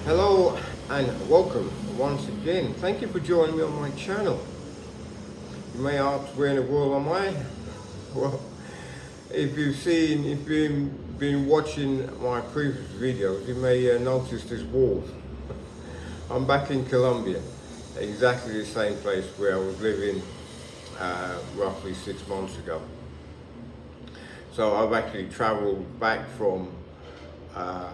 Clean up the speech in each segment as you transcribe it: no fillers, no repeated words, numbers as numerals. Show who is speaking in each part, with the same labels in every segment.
Speaker 1: Hello and welcome once again. Thank you for joining me on my channel. You may ask, where in the world am I? Well, if you've been watching my previous videos, you may notice this wall. I'm back in Colombia, exactly the same place where I was living roughly 6 months ago. So I've actually traveled back from uh,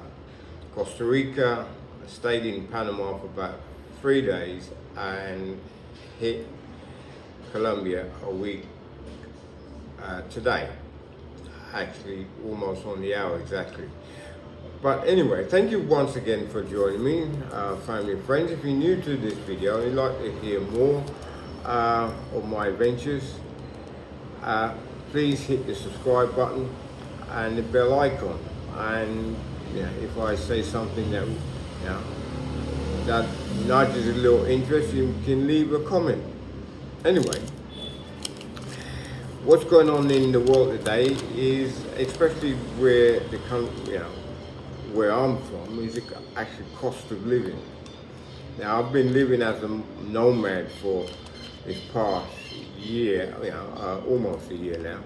Speaker 1: Costa Rica, stayed in Panama for about 3 days, and hit Colombia a week today. Actually, almost on the hour exactly. But anyway, thank you once again for joining me, family and friends. If you're new to this video and you'd like to hear more of my adventures, please hit the subscribe button and the bell icon. And if I say something that nudges a little interest, you can leave a comment. Anyway, what's going on in the world today is, especially where the country, where I'm from, is the actual cost of living. Now, I've been living as a nomad for this past year, almost a year now.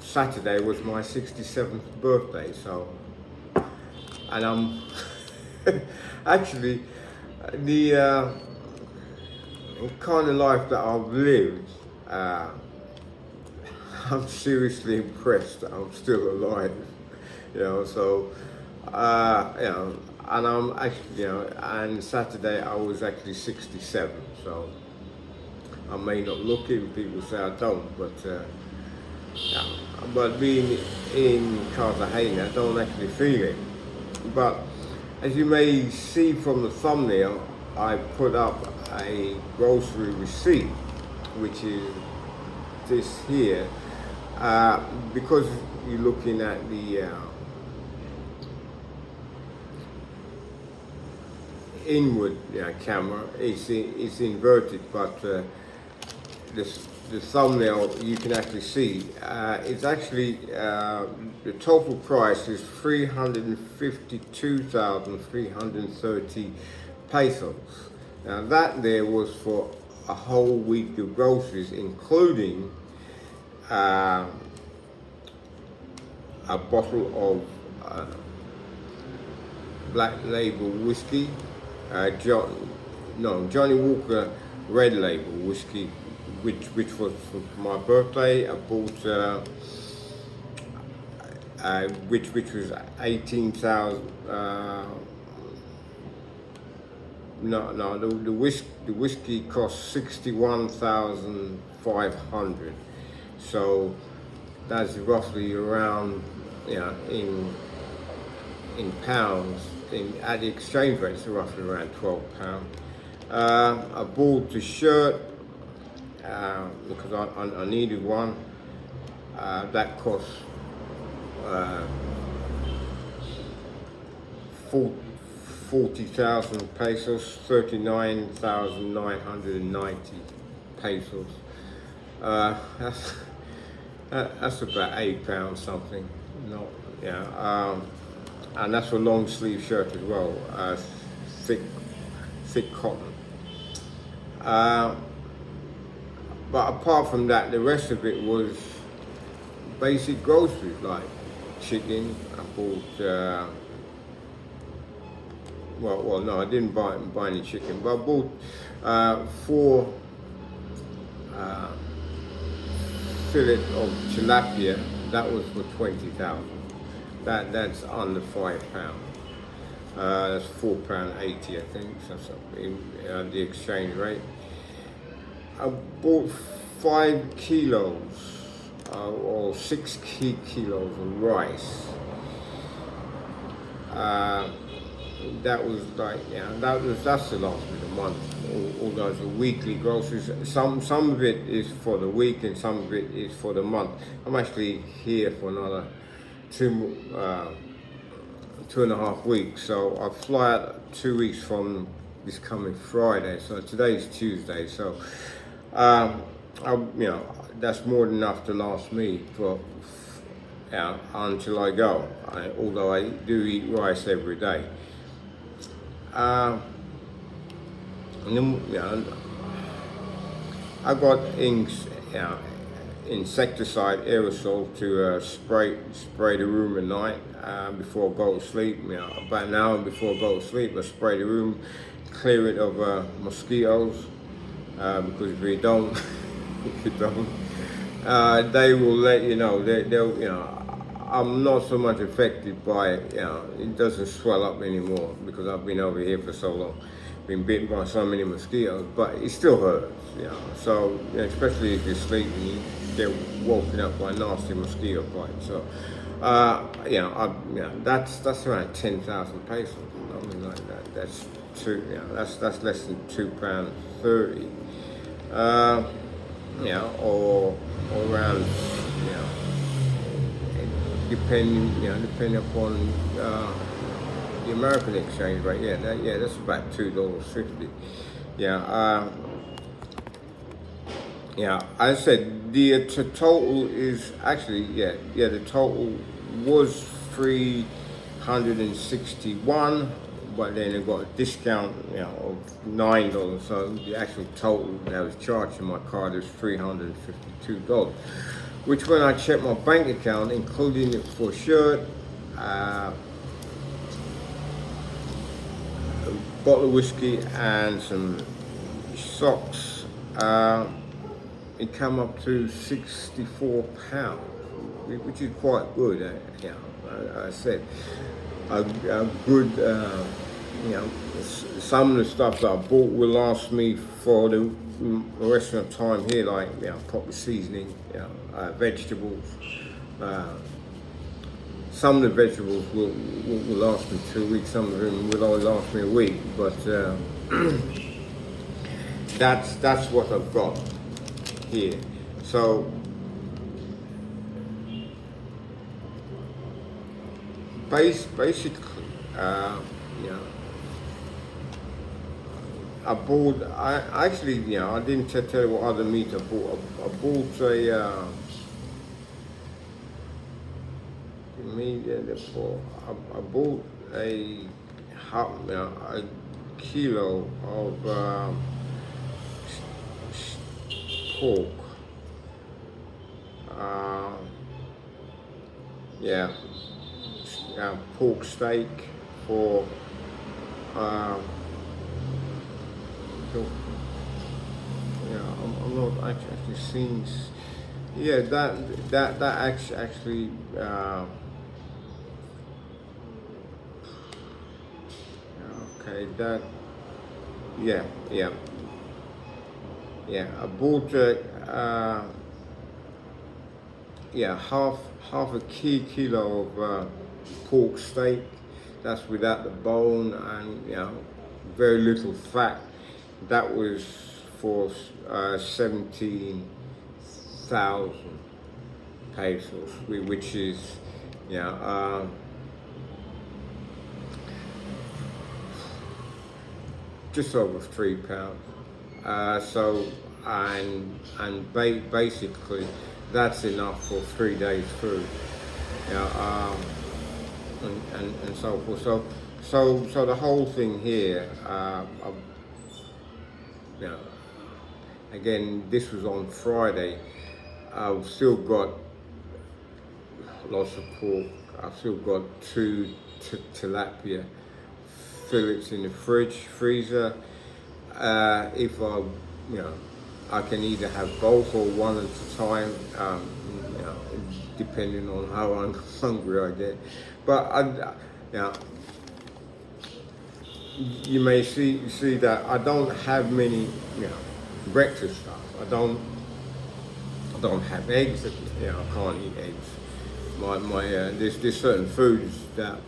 Speaker 1: Saturday was my 67th birthday, so, and I'm actually the kind of life that I've lived. I'm seriously impressed that I'm still alive, So, and I'm actually, and Saturday I was actually 67, so I may not look it, people say I don't, but but being in Cartagena, I don't actually feel it. But as you may see from the thumbnail, I put up a grocery receipt, which is this here, because you're looking at the inward camera, it's inverted, but the thumbnail you can actually see it's actually the total price is 352,330 pesos. Now that there was for a whole week of groceries, including a bottle of black label whiskey, Johnny Walker red label whiskey, which was for my birthday. I bought which was 18,000. The whiskey cost 61,500. So that's roughly around, in pounds. At the exchange rate, it's roughly around £12. I bought the shirt because I needed one. That cost 40,000 pesos, 39,990 pesos. That's about £8 something. No, and that's a long sleeve shirt as well, thick cotton. But apart from that, the rest of it was basic groceries like chicken. I bought, no, I didn't buy any chicken, but I bought 4 fillet of tilapia. That was for 20,000. That's under £5. That's £4.80, I think. That's the exchange rate. I bought 5 kilos or 6 kilos of rice. That was like, that's the last of the month. All those are weekly groceries. Some of it is for the week and some of it is for the month. I'm actually here for another 2.5 weeks. So I fly out 2 weeks from this coming Friday. So today's Tuesday. So that's more than enough to last me for until I go. Although I do eat rice every day. And then, I got insecticide aerosol to spray the room at night before I go to sleep. About an hour before I go to sleep, I spray the room, clear it of mosquitoes. Because if you don't, if you don't, they will let you know. They'll, I'm not so much affected by it. It doesn't swell up anymore because I've been over here for so long, been bitten by so many mosquitoes. But it still hurts. So especially if you're sleeping, you get woken up by a nasty mosquito bite. So, that's around 10,000 pesos. Something like that. That's two. That's less than £2.30. Or around, depending upon the American exchange rate. That's about $2.50. I said the total is actually, the total was 361. But then it got a discount, of $9. So the actual total that was charged to my card is $352. Which, when I checked my bank account, including it for a shirt, a bottle of whiskey, and some socks, it came up to £64, which is quite good. I said. A good, some of the stuff that I bought will last me for the rest of the time here, like proper seasoning, vegetables. Some of the vegetables will last me 2 weeks. Some of them will only last me a week. But that's what I've got here. So. Basically, I bought. I didn't tell you what other meat I bought. I bought I bought a kilo of pork. Pork steak for I'm not actually seeing. That actually okay, that I bought half a kilo of pork steak. That's without the bone and very little fat. That was for 17,000 pesos, which is just over £3. So basically that's enough for 3 days food. And so forth. So the whole thing here, again, this was on Friday. I've still got lots of pork. I've still got 2 tilapia fillets in the freezer. If I can either have both or one at a time, depending on how hungry I get. But you may see that I don't have many, breakfast stuff. I don't have eggs. I can't eat eggs. There's certain foods that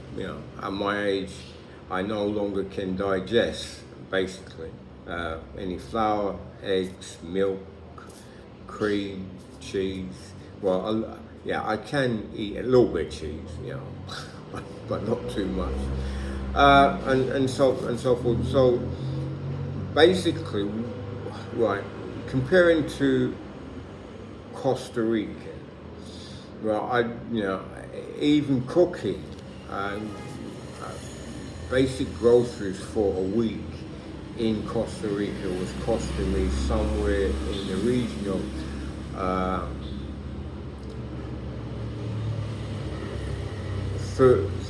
Speaker 1: at my age I no longer can digest. Basically, any flour, eggs, milk, cream, cheese. Well, I can eat a little bit of cheese, but not too much, and so forth. So basically, right, comparing to Costa Rica, well, even cooking, um, uh, basic groceries for a week in Costa Rica was costing me somewhere in the region of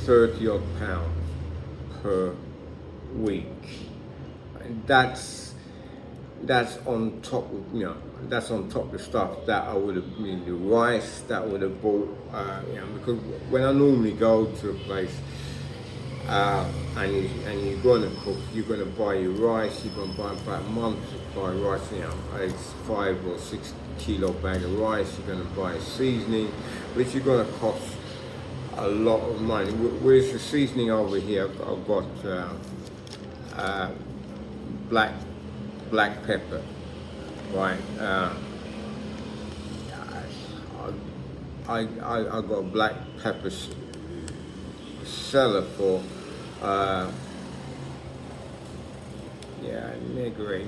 Speaker 1: 30 odd pounds per week. And that's on top of that's on top of the stuff that I would have, the rice that would have bought, because when I normally go to a place and you're going to cook, you're going to buy your rice, you're going to buy about a month supply of rice, it's 5 or 6 kilo bag of rice, you're going to buy seasoning, which you're going to cost a lot of money. Whereas the seasoning over here, I've got black pepper, right? I got a black pepper seller for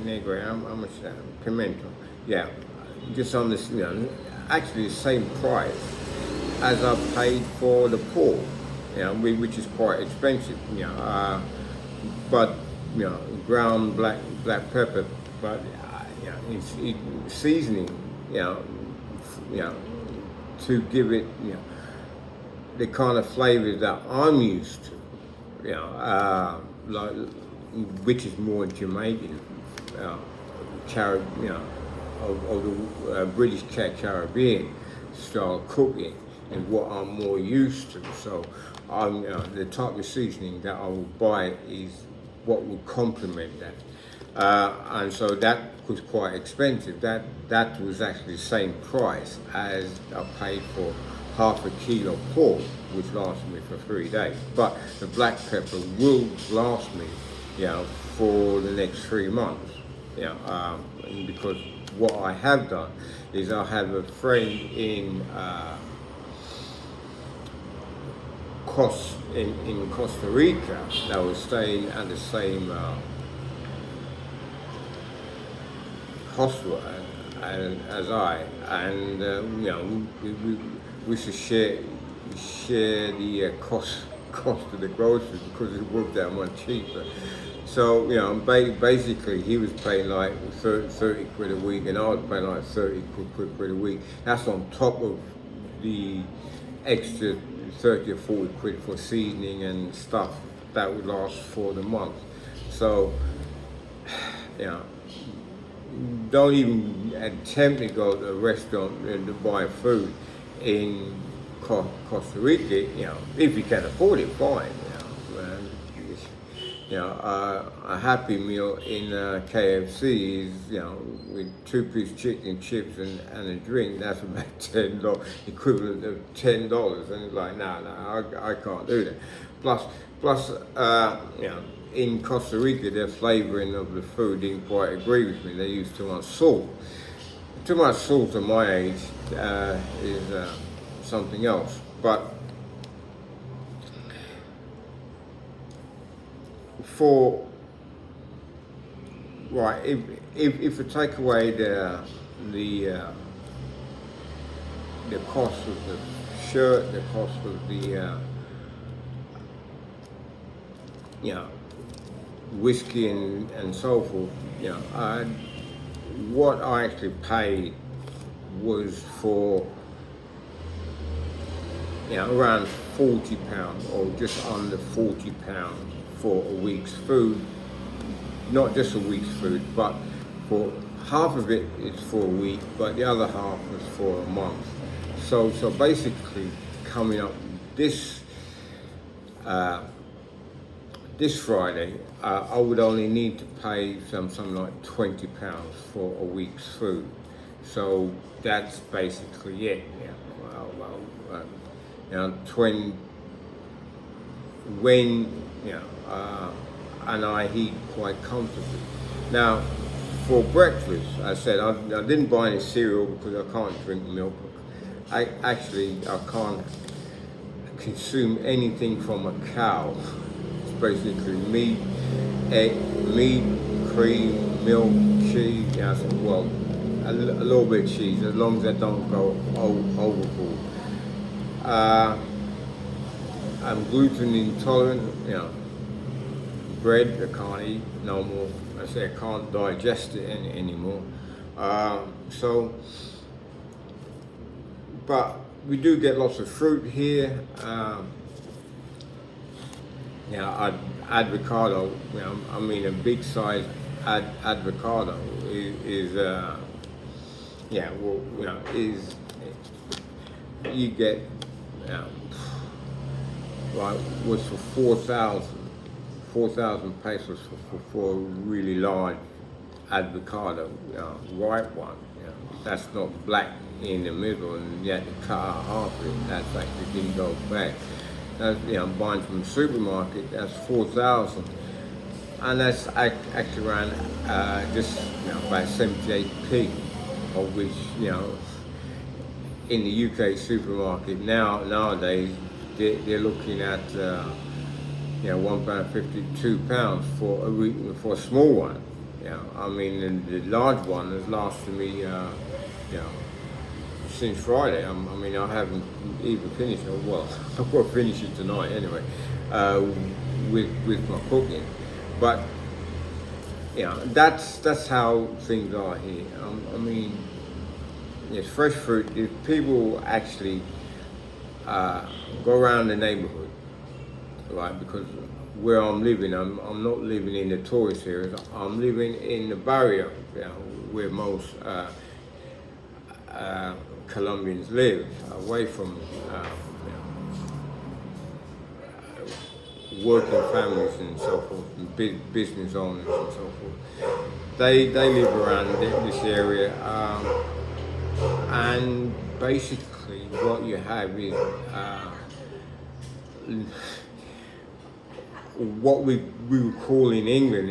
Speaker 1: negre. How much is that? Pimento. Yeah, just on this, actually the same price as I paid for the pork, which is quite expensive, but ground black pepper, but it's seasoning, to give it, the kind of flavors that I'm used to, like, which is more Jamaican, of the British Caribbean style cooking, and what I'm more used to. So the type of seasoning that I will buy is what would complement that. And so that was quite expensive. That was actually the same price as I paid for half a kilo pork, which lasted me for 3 days. But the black pepper will last me, for the next 3 months. Because what I have done is I have a friend in Costa Rica that was staying at the same hostel as I, and we should share the cost of the groceries because it worked out much cheaper. So basically he was paying like 30 quid a week, and I was paying like 30 quid a week. That's on top of the extra 30 or 40 quid for seasoning and stuff that would last for the month. So don't even attempt to go to a restaurant to buy food in Costa Rica. If you can afford it, fine. A Happy Meal in KFC is, with 2-piece chicken, chips, and a drink. That's about $10, equivalent of $10. And it's like, I can't do that. Plus, in Costa Rica, their flavoring of the food didn't quite agree with me. They used too much salt. Too much salt at my age is something else. But if you take away the cost of the shirt, the cost of the whiskey and so forth, what I actually paid was for around £40 or just under £40 for a week's food. Not just a week's food, but for half of it is for a week, but the other half was for a month. So basically, coming up this Friday, I would only need to pay something like £20 for a week's food. So that's basically it. And I eat quite comfortably. Now, for breakfast, I said I didn't buy any cereal because I can't drink milk. I can't consume anything from a cow. It's basically meat, egg, cream, milk, cheese. I said, well, a little bit of cheese, as long as I don't go overboard. Uh, I'm gluten intolerant. Bread I can't eat no more. I say I can't digest it anymore. So, but we do get lots of fruit here. Avocado. I mean, a big size avocado is is you get like was for 4,000 pesos for a really large avocado, white one. That's not black in the middle, and you had to cut out half of it. That's actually didn't go back. That's buying from the supermarket. That's 4,000, and that's actually around just about 78p, of which in the UK supermarket nowadays they're looking at £1.50, £2 for a small one. I mean the large one has lasted me since Friday. I haven't even finished it. Well, I'm going to finish it tonight anyway, with my cooking. But that's how things are here. It's fresh fruit. If people actually go around the neighborhood, right? Because where I'm living, I'm not living in the tourist areas. I'm living in the barrio, where most Colombians live, away from working families and so forth, and business owners and so forth. They live around this area, and basically what you have is what we would call in England,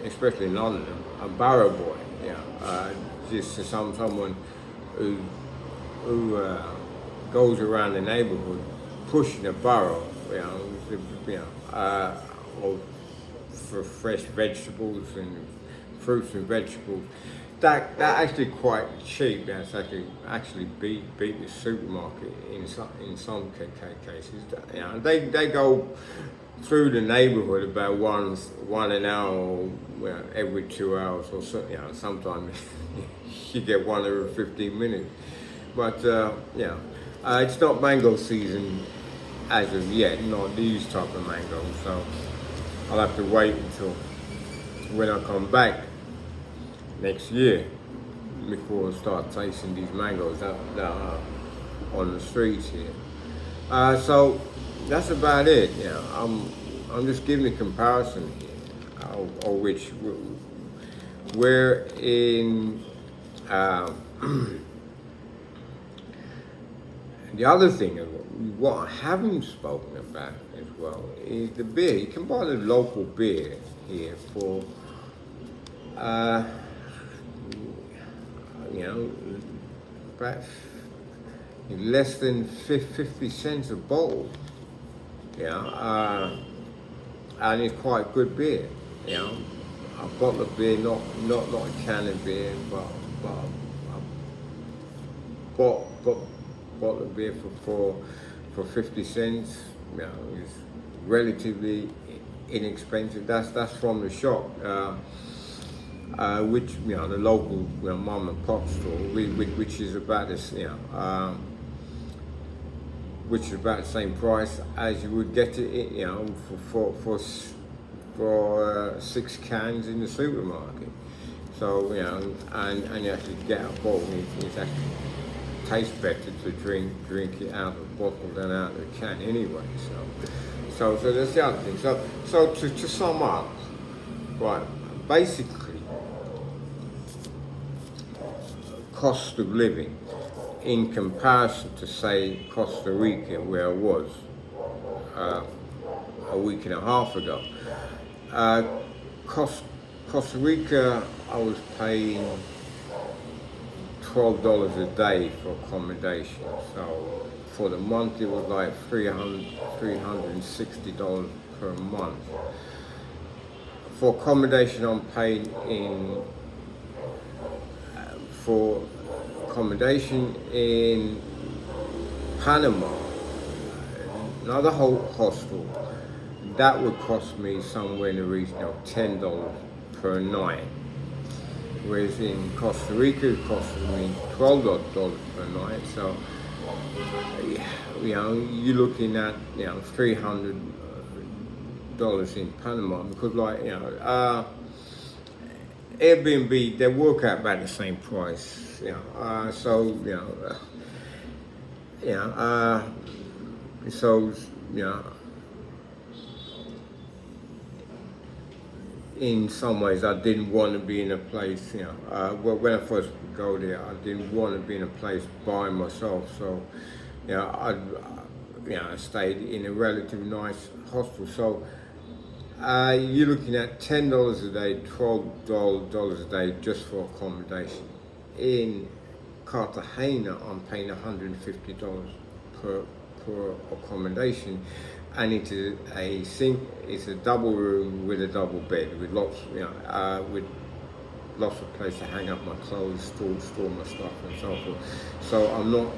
Speaker 1: especially in London, a barrow boy. Just someone who goes around the neighborhood pushing a barrow, or for fresh vegetables and fruits and vegetables. That actually quite cheap. That's actually beat the supermarket in some cases. They go through the neighborhood about one an hour, or every 2 hours, or so. Sometimes you get one every 15 minutes. But it's not mango season as of yet. Not these type of mangoes. So I'll have to wait until when I come back next year before I start tasting these mangoes that are on the streets here. So that's about it. I'm just giving a comparison here, of which we're in. The other thing, what I haven't spoken about as well, is the beer. You can buy the local beer here for about less than 50 cents a bottle. And it's quite good beer. A bottle of beer, not a can of beer, but a bottle of beer for 50 cents. Is relatively inexpensive. That's from the shop. Which the local mom and pop store, which is about this, which is about the same price as you would get it, for 6 cans in the supermarket. So and you actually get a bottle. It actually tastes better to drink it out of the bottle than out of the can anyway. So that's the other thing. So to sum up, right, basically. Cost of living in comparison to, say, Costa Rica, where I was a week and a half ago. Costa Rica, I was paying $12 a day for accommodation. So for the month, it was like $360 per month. For accommodation, I'm paying for accommodation in Panama, another hostel, that would cost me somewhere in the region of $10 per night. Whereas in Costa Rica, it costed me $12 per night. So, you're looking at, $300 in Panama, because Airbnb, they work out about the same price. So in some ways, I didn't want to be in a place, when I first go there, I didn't want to be in a place by myself. So, I stayed in a relatively nice hostel. So, you're looking at $10 a day, $12 a day just for accommodation. In Cartagena, I'm paying $150 per accommodation, and it's a double room with a double bed with lots of place to hang up my clothes, store my stuff, and so forth. So I'm not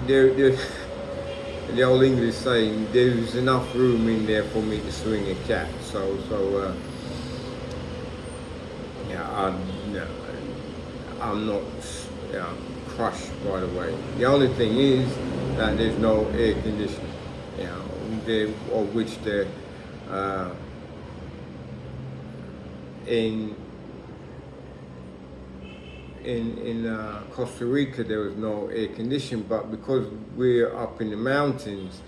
Speaker 1: the old English saying, there's enough room in there for me to swing a cat. I'm not crushed by the way. The only thing is that there's no air conditioning, in Costa Rica there was no air conditioning, but because we're up in the mountains,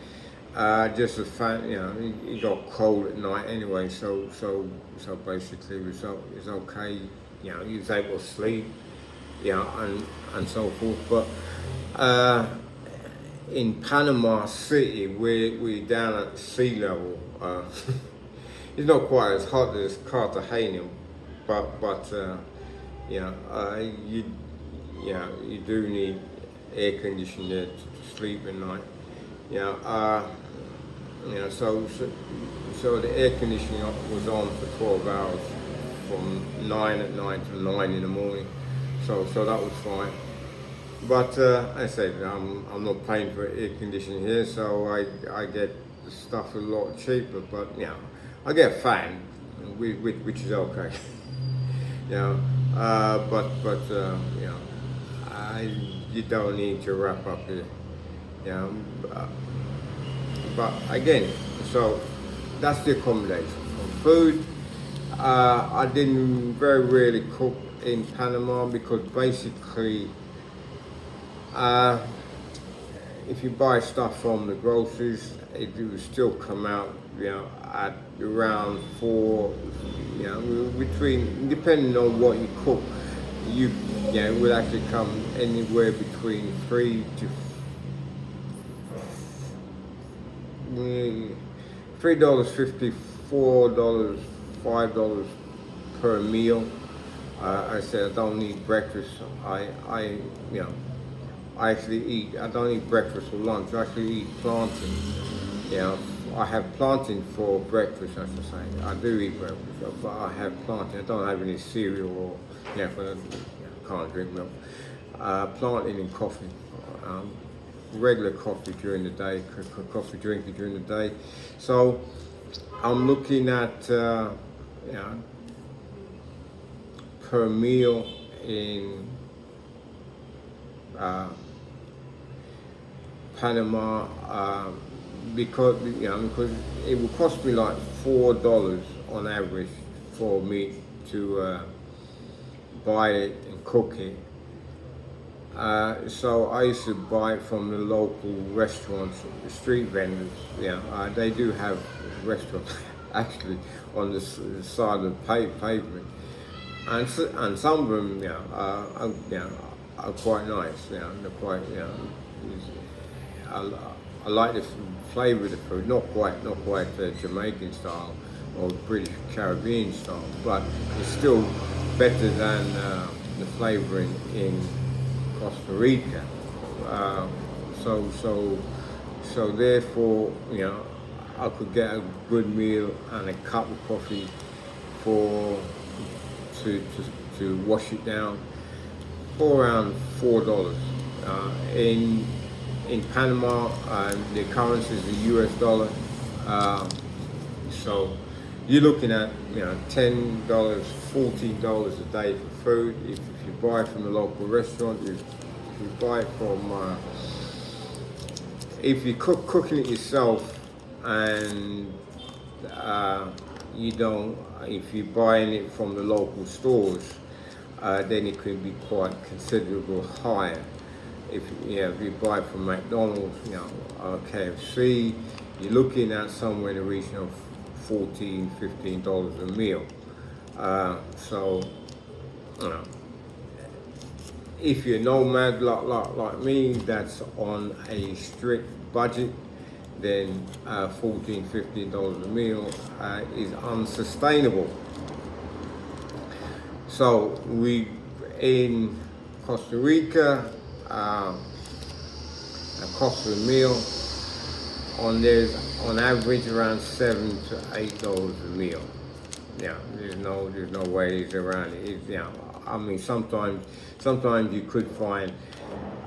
Speaker 1: it got cold at night anyway. So basically, it's okay. You was able to sleep, and so forth. But in Panama City, we're down at sea level. It's not quite as hot as Cartagena, but you do need air conditioning there to sleep at night. So the air conditioning was on for 12 hours from 9 at night to 9 in the morning. So that was fine. But I said I'm not paying for air conditioning here, so I get the stuff a lot cheaper. But I get a fan, which is okay. You don't need to wrap up here. But again, so that's the accommodation. Food, I didn't very rarely cook in Panama, because basically, if you buy stuff from the groceries, it will still come out, at around depending on what you cook, it would actually come anywhere between $3.50, $4, $5 per meal. I said I don't need breakfast. I actually eat. I don't eat breakfast or lunch. I actually eat plantain. I have plantain for breakfast. I should say. I do eat breakfast, but I have plantain. I don't have any cereal or can't drink milk. Plantain and coffee. Regular coffee during the day. Coffee drinking during the day. So I'm looking at per meal in Panama, because it will cost me like $4 on average for me to buy it and cook it. So I used to buy it from the local restaurants, the street vendors. They do have restaurants actually on the side of the pavement, and some of them are quite nice. They're quite I like the flavour of the food, not quite Jamaican style or British Caribbean style, but it's still better than the flavouring in Costa Rica. So therefore, I could get a good meal and a cup of coffee to wash it down for around $4. In Panama, the currency is the US dollar. So you're looking at $10, $14 a day for food. If you buy from a local restaurant, if you buy from if you're cooking it yourself, and you don't, if you're buying it from the local stores, then it could be quite considerable higher. If you buy from McDonald's, KFC, you're looking at somewhere in the region of $14, $15 a meal. So, if you're a nomad like me, that's on a strict budget, then $14, $15 a meal is unsustainable. So we in Costa Rica, a cost of a meal there's on average around $7 to $8 a meal. Yeah, there's no ways around it. I mean, sometimes you could find,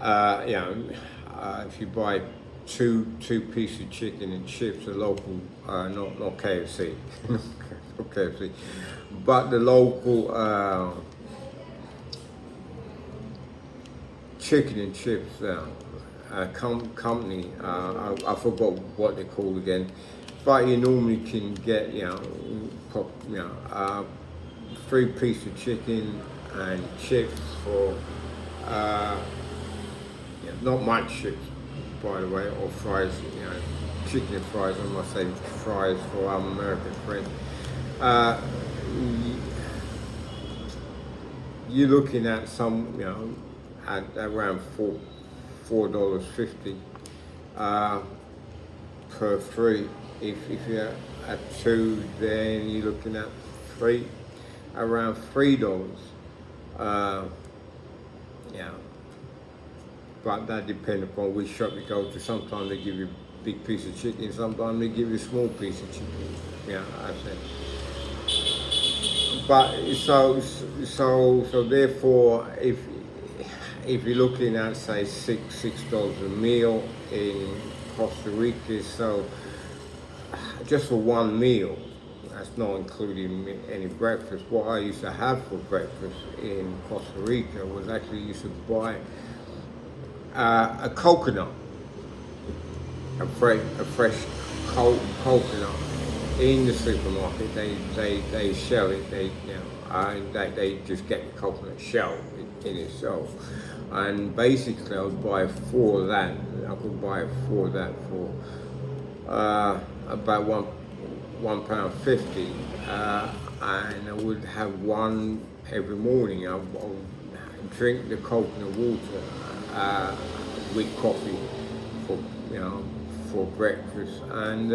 Speaker 1: if you buy two pieces of chicken and chips, a local, not KFC, not KFC, but the local chicken and chips company, I forgot what they're called again, but you normally can get 3 pieces of chicken and chips for not much chips, by the way, or fries, chicken and fries. I must say fries for our American friends. You're looking at some, at around $4.50 per 3. If you're at 2, then you're looking at around $3. But that depends upon which shop you go to. Sometimes they give you a big piece of chicken, sometimes they give you a small piece of chicken. I said. But so therefore, if you're looking at say $6 a meal in Costa Rica, so just for one meal, that's not including any breakfast. What I used to have for breakfast in Costa Rica was actually used to buy a coconut, a fresh coconut in the supermarket. They shell it. They just get the coconut shell in itself, and basically I would buy 4 of that. I could buy 4 of that for about £1.50, and I would have one every morning. I would drink the coconut water with coffee for breakfast, and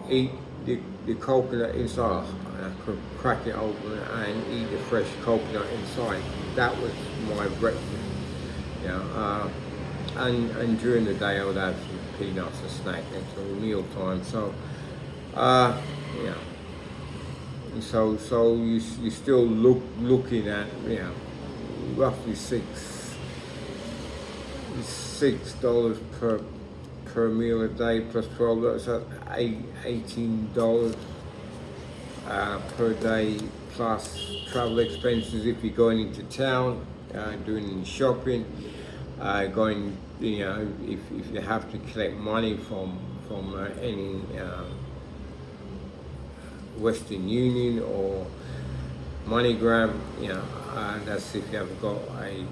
Speaker 1: eat the coconut inside. I could crack it open and eat the fresh coconut inside. That was my breakfast. And during the day I would have some peanuts and snack until meal time. So so you still looking at roughly $6 per meal a day plus $12. So $18 per day, plus travel expenses if you're going into town, doing shopping, going, if you have to collect money from any Western Union or MoneyGram, that's if you haven't got a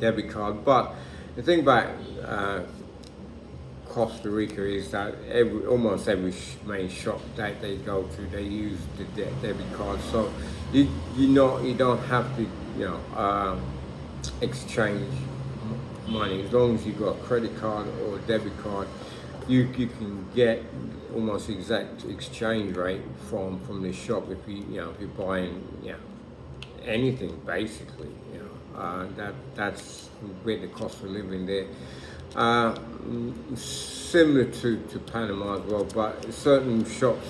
Speaker 1: debit card. But the thing about Costa Rica is that almost every main shop that they go to, they use the debit card. So you don't have to exchange money. As long as you've got a credit card or a debit card, you can get almost exact exchange rate from the shop if you're buying anything basically. That's with the cost of living there. Similar to Panama as well, but certain shops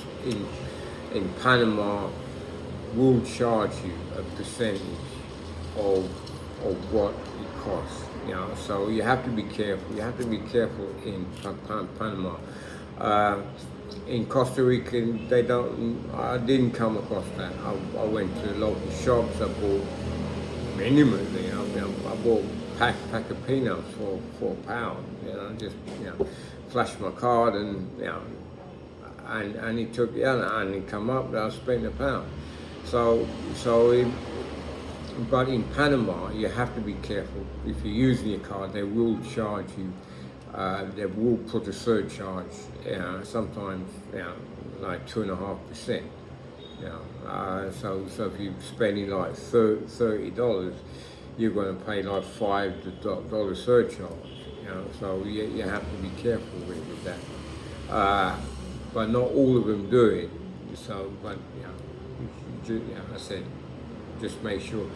Speaker 1: in Panama will charge you a percentage of what it costs. So you have to be careful. You have to be careful in Panama. In Costa Rica, they don't. I didn't come across that. I went to local shops. I bought minimally. I bought pack of peanuts for £1. Just flashed my card and and he took and he come up. I spent £1. But in Panama, you have to be careful. If you're using your card, they will charge you. They will put a surcharge. Sometimes, like 2.5%. So if you're spending like $30, you're going to pay like $5 surcharge. So you have to be careful with that. But not all of them do it. So, but I said, just make sure.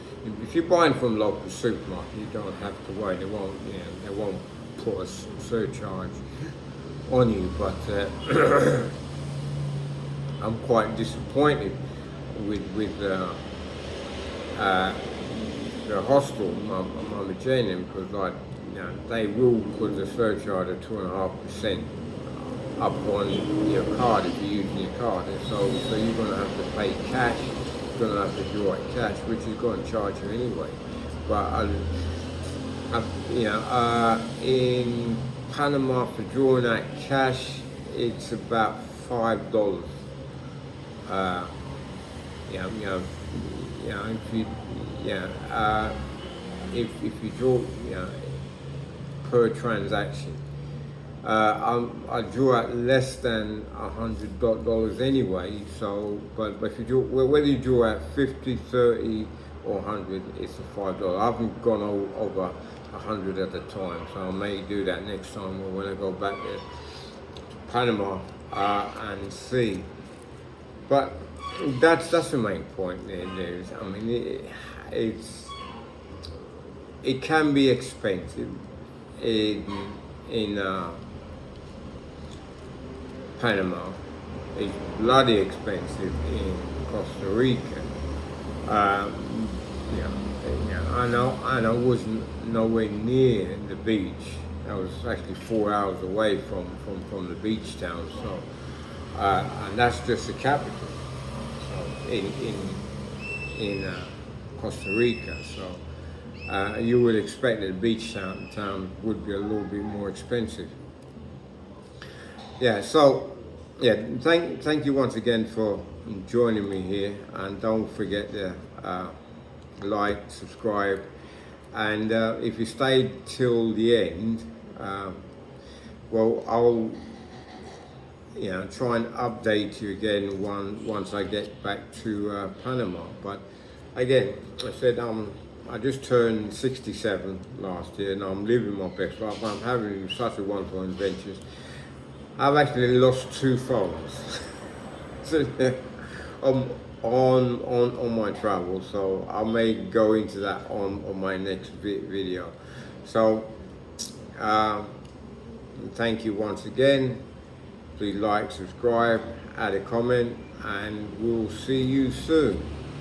Speaker 1: If you're buying from local supermarket, you don't have to worry. They won't put a surcharge on you. But I'm quite disappointed with the hostel, Mama Jane, because they will put the surcharge of 2.5% up on your card if you're using your card, and so you're going to have to pay cash. You're going to have to draw it cash, which is going to charge you anyway. But in Panama, for drawing that cash, it's about $5. If you draw, per transaction. I draw out less than $100 anyway. So, but if you draw, whether you draw out 50, 30, or 100, it's a $5. I haven't gone over 100 at the time, so I may do that next time or when I go back there to Panama and see. But that's the main point. It can be expensive in Panama. It's bloody expensive in Costa Rica. And I wasn't nowhere near the beach. I was actually 4 hours away from the beach town. So, and that's just the capital. So in Costa Rica. So you would expect that the beach town would be a little bit more expensive. So thank you once again for joining me here, and don't forget to like, subscribe, and if you stayed till the end, well, I'll try and update you again once I get back to Panama. But again, I said I just turned 67 last year, and I'm living my best life. I'm having such a wonderful adventures. I've actually lost 2 phones on my travel, so I may go into that on my next video. So thank you once again. Please like, subscribe, add a comment, and we'll see you soon.